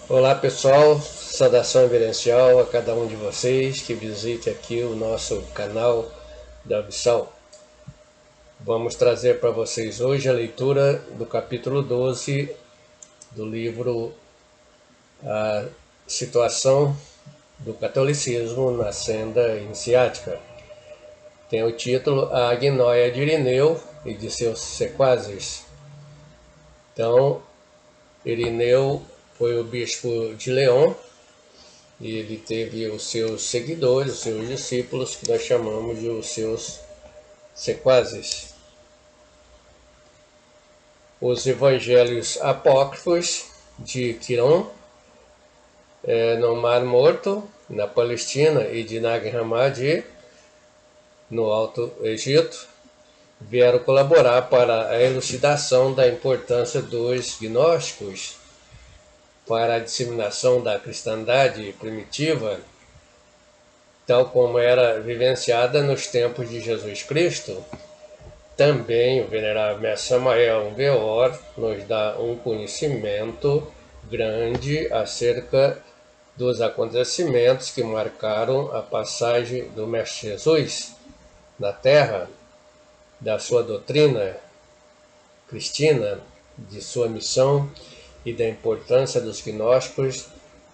Olá pessoal, saudação reverencial a cada um de vocês que visite aqui o nosso canal da Missão. Vamos trazer para vocês hoje a leitura do capítulo 12 do livro A Situação do Catolicismo na Senda Iniciática. Tem o título A Agnóia de Irineu e de seus sequazes. Então, Irineu foi o bispo de León e ele teve os seus seguidores, os seus discípulos, que nós chamamos de os seus sequazes. Os evangelhos apócrifos de Quirón, no Mar Morto, na Palestina, e de Nag Hammadi, no Alto Egito, vieram colaborar para a elucidação da importância dos gnósticos para a disseminação da cristandade primitiva, tal como era vivenciada nos tempos de Jesus Cristo. Também o venerável mestre Samael Weor nos dá um conhecimento grande acerca dos acontecimentos que marcaram a passagem do mestre Jesus na terra, da sua doutrina cristina, de sua missão e da importância dos gnósticos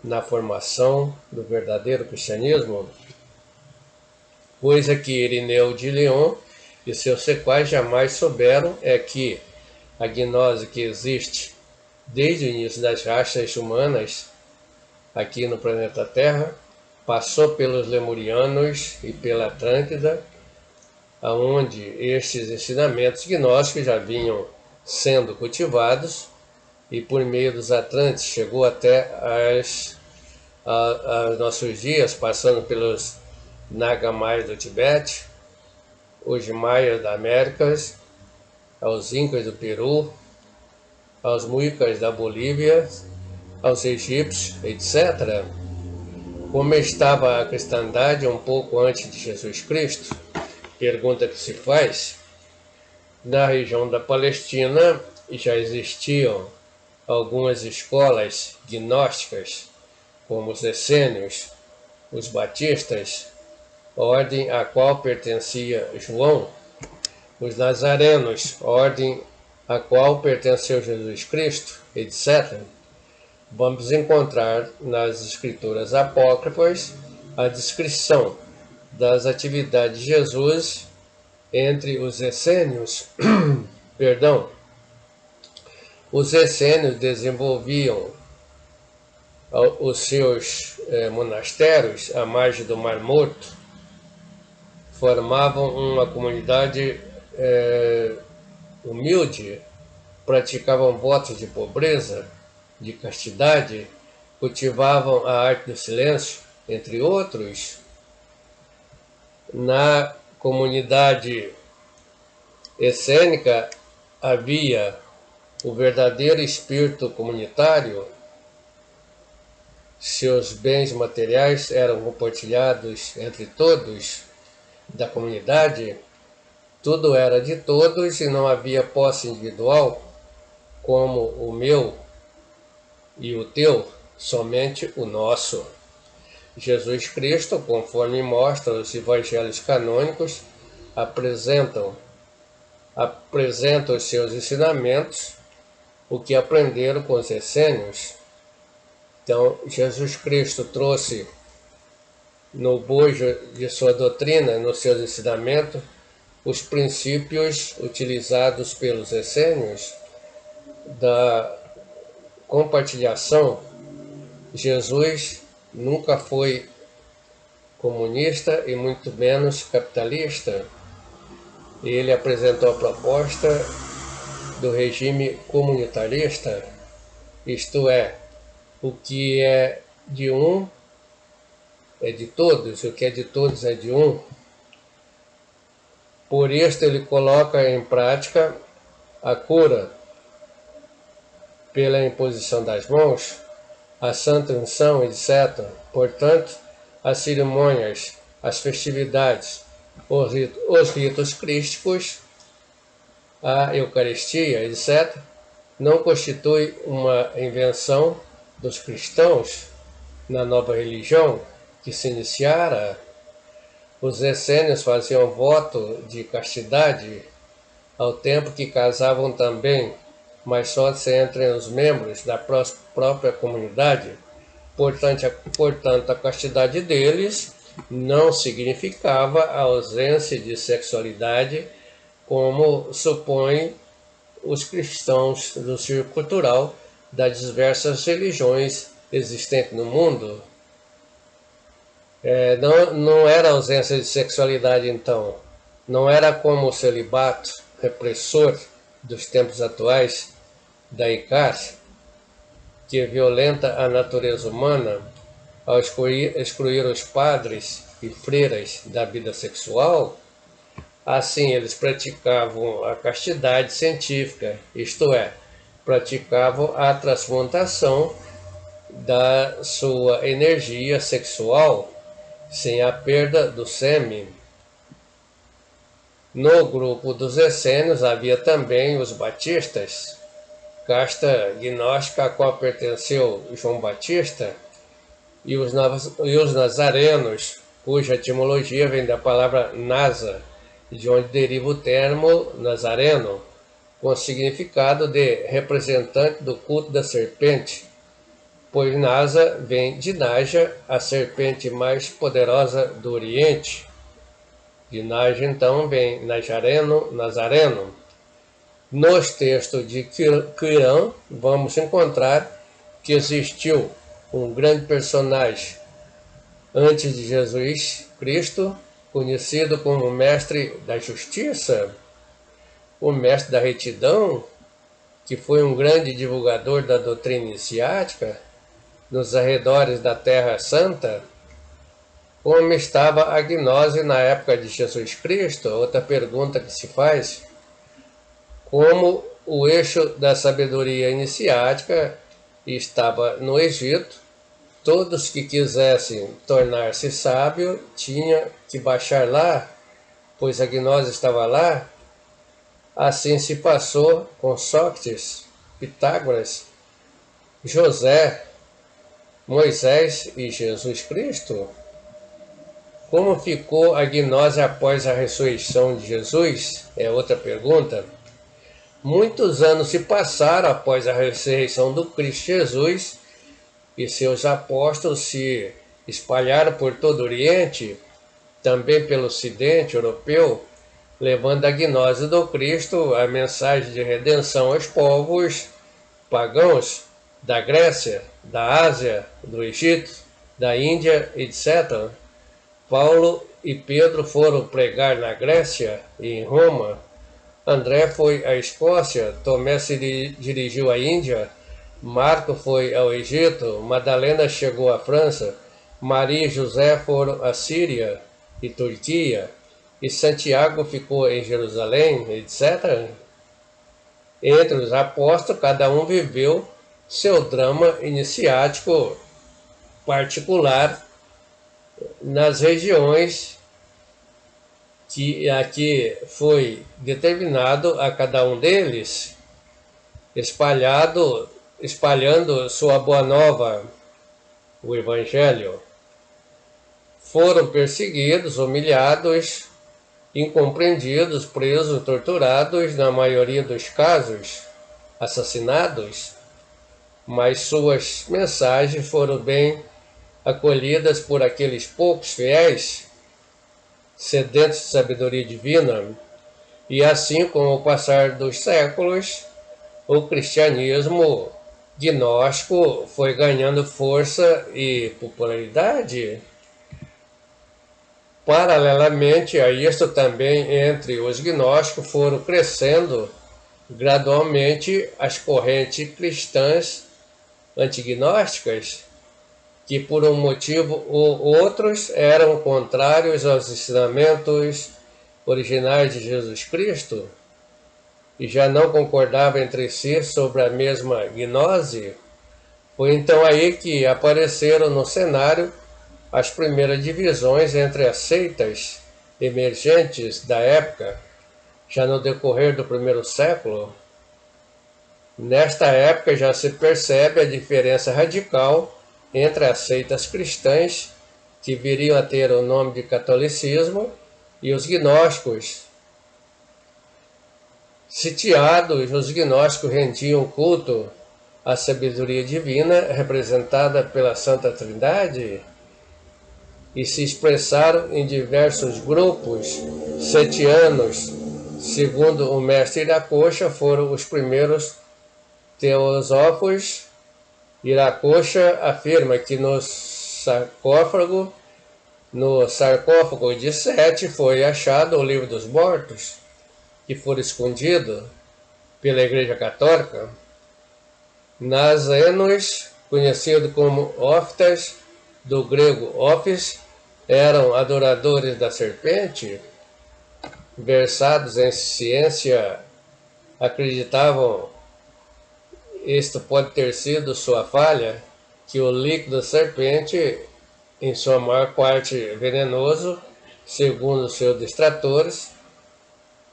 na formação do verdadeiro cristianismo, coisa que Irineu de León e seus sequazes jamais souberam é que a gnose que existe desde o início das raças humanas aqui no planeta Terra passou pelos Lemurianos e pela Atlântida, onde estes ensinamentos gnósticos já vinham sendo cultivados, e por meio dos Atlantes chegou até aos nossos dias, passando pelos Nagamais do Tibete, os Maias da Américas, aos Incas do Peru, aos Muicas da Bolívia, aos egípcios, etc. Como estava a cristandade um pouco antes de Jesus Cristo? Pergunta que se faz. Na região da Palestina já existiam algumas escolas gnósticas, como os essênios, os batistas, ordem a qual pertencia João, os nazarenos, ordem a qual pertenceu Jesus Cristo, etc. Vamos encontrar nas escrituras apócrifas a descrição das atividades de Jesus entre os essênios. Os essênios desenvolviam os seus monastérios à margem do Mar Morto, formavam uma comunidade humilde, praticavam votos de pobreza, de castidade, cultivavam a arte do silêncio, entre outros. Na comunidade essênica havia o verdadeiro espírito comunitário, seus bens materiais eram compartilhados entre todos da comunidade, tudo era de todos e não havia posse individual, como o meu e o teu, somente o nosso. Jesus Cristo, conforme mostra os evangelhos canônicos, apresenta os seus ensinamentos, o que aprenderam com os essênios. Então, Jesus Cristo trouxe no bojo de sua doutrina, nos seus ensinamentos, os princípios utilizados pelos essênios da compartilhação. Jesus nunca foi comunista e muito menos capitalista. Ele apresentou a proposta do regime comunitarista, isto é, o que é de um é de todos, o que é de todos é de um. Por isso ele coloca em prática a cura pela imposição das mãos, a santa unção, etc. Portanto, as cerimônias, as festividades, os ritos crísticos, a Eucaristia, etc., não constitui uma invenção dos cristãos na nova religião que se iniciara, os essênios faziam voto de castidade, ao tempo que casavam também, mas só entre os membros da própria comunidade. Portanto, a castidade deles não significava a ausência de sexualidade, como supõem os cristãos do círculo cultural das diversas religiões existentes no mundo. Não era ausência de sexualidade, então. Não era como o celibato repressor dos tempos atuais da ICAR, que violenta a natureza humana ao excluir os padres e freiras da vida sexual. Assim, eles praticavam a castidade científica, isto é, praticavam a transmutação da sua energia sexual sem a perda do sêmen. No grupo dos essênios havia também os batistas, casta gnóstica a qual pertenceu João Batista, e os nazarenos, cuja etimologia vem da palavra nasa, de onde deriva o termo nazareno, com significado de representante do culto da serpente, pois Nasa vem de Naja, a serpente mais poderosa do Oriente. De Naja, então, vem Nazareno. Nos textos de Quirã, vamos encontrar que existiu um grande personagem antes de Jesus Cristo, conhecido como o mestre da justiça, o mestre da retidão, que foi um grande divulgador da doutrina iniciática nos arredores da Terra Santa. Como estava a gnose na época de Jesus Cristo? Outra pergunta que se faz. Como o eixo da sabedoria iniciática estava no Egito, todos que quisessem tornar-se sábio tinham que baixar lá, pois a gnose estava lá. Assim se passou com Sócrates, Pitágoras, José, Moisés e Jesus Cristo. Como ficou a gnose após a ressurreição de Jesus? É outra pergunta. Muitos anos se passaram após a ressurreição do Cristo Jesus e seus apóstolos se espalharam por todo o Oriente, também pelo Ocidente europeu, levando a gnose do Cristo, a mensagem de redenção aos povos pagãos da Grécia, da Ásia, do Egito, da Índia, etc. Paulo e Pedro foram pregar na Grécia e em Roma. André foi à Escócia, Tomé se dirigiu à Índia, Marco foi ao Egito, Madalena chegou à França, Maria e José foram à Síria e Turquia, e Santiago ficou em Jerusalém, etc. Entre os apóstolos, cada um viveu seu drama iniciático particular nas regiões que aqui foi determinado a cada um deles, espalhando sua boa nova, o Evangelho. Foram perseguidos, humilhados, incompreendidos, presos, torturados, na maioria dos casos, assassinados, mas suas mensagens foram bem acolhidas por aqueles poucos fiéis, sedentos de sabedoria divina, e assim, com o passar dos séculos, o cristianismo gnóstico foi ganhando força e popularidade. Paralelamente a isso, também entre os gnósticos foram crescendo gradualmente as correntes cristãs antignósticas, que por um motivo ou outros eram contrários aos ensinamentos originais de Jesus Cristo e já não concordavam entre si sobre a mesma gnose. Foi então aí que apareceram no cenário as primeiras divisões entre as seitas emergentes da época, já no decorrer do primeiro século. Nesta época já se percebe a diferença radical entre as seitas cristãs, que viriam a ter o nome de catolicismo, e os gnósticos. Sitiados, os gnósticos rendiam culto à sabedoria divina representada pela Santa Trindade e se expressaram em diversos grupos setianos. Segundo o mestre Iracocha, foram os primeiros teosófos. Iracocha afirma que no sarcófago de Sete foi achado o livro dos mortos, que foi escondido pela Igreja Católica. Nazarenos, conhecido como Ófitas, do grego Ópis, eram adoradores da serpente, versados em ciência, acreditavam, isto pode ter sido sua falha, que o líquido da serpente, em sua maior parte venenoso, segundo seus distratores,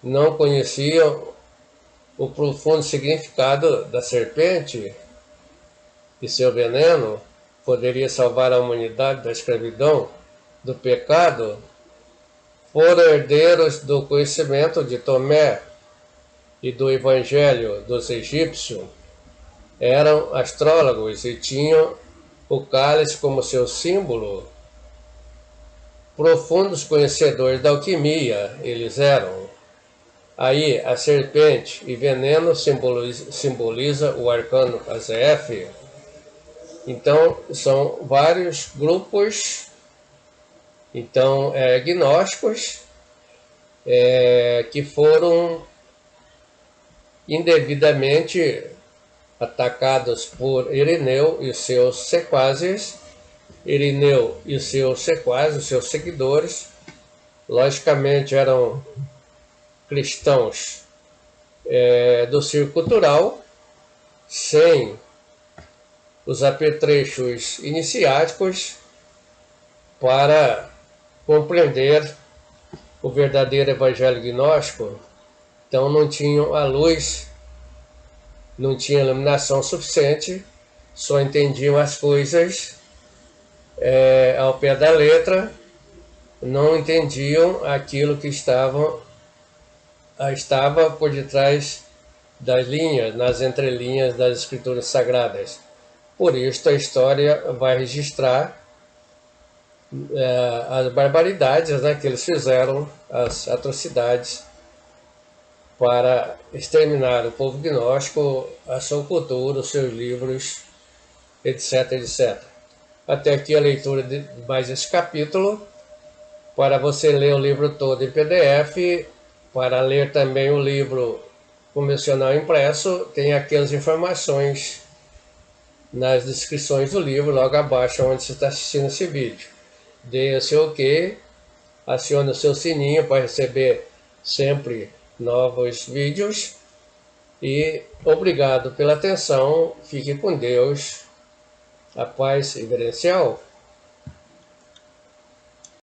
não conheciam o profundo significado da serpente e seu veneno poderia salvar a humanidade da escravidão, do pecado. Foram herdeiros do conhecimento de Tomé e do Evangelho dos egípcios. Eram astrólogos e tinham o cálice como seu símbolo. Profundos conhecedores da alquimia eles eram. Aí a serpente e veneno simboliza o arcano Azef. Então são vários grupos, então gnósticos, que foram indevidamente atacados por Irineu e seus sequazes. Irineu e seus sequazes, seus seguidores, logicamente eram cristãos do círculo cultural, sem os apetrechos iniciáticos para compreender o verdadeiro evangelho gnóstico. Então não tinham a luz, não tinha iluminação suficiente, só entendiam as coisas ao pé da letra, não entendiam aquilo que estava por detrás das linhas, nas entrelinhas das escrituras sagradas. Por isso a história vai registrar as barbaridades, né, que eles fizeram, as atrocidades para exterminar o povo gnóstico, a sua cultura, os seus livros, etc, etc. Até aqui a leitura de mais esse capítulo. Para você ler o livro todo em PDF, para ler também o livro convencional impresso, tem aqui as informações nas descrições do livro, logo abaixo onde você está assistindo esse vídeo. Dê o seu OK, acione o seu sininho para receber sempre novos vídeos e obrigado pela atenção, fique com Deus, a paz reverencial.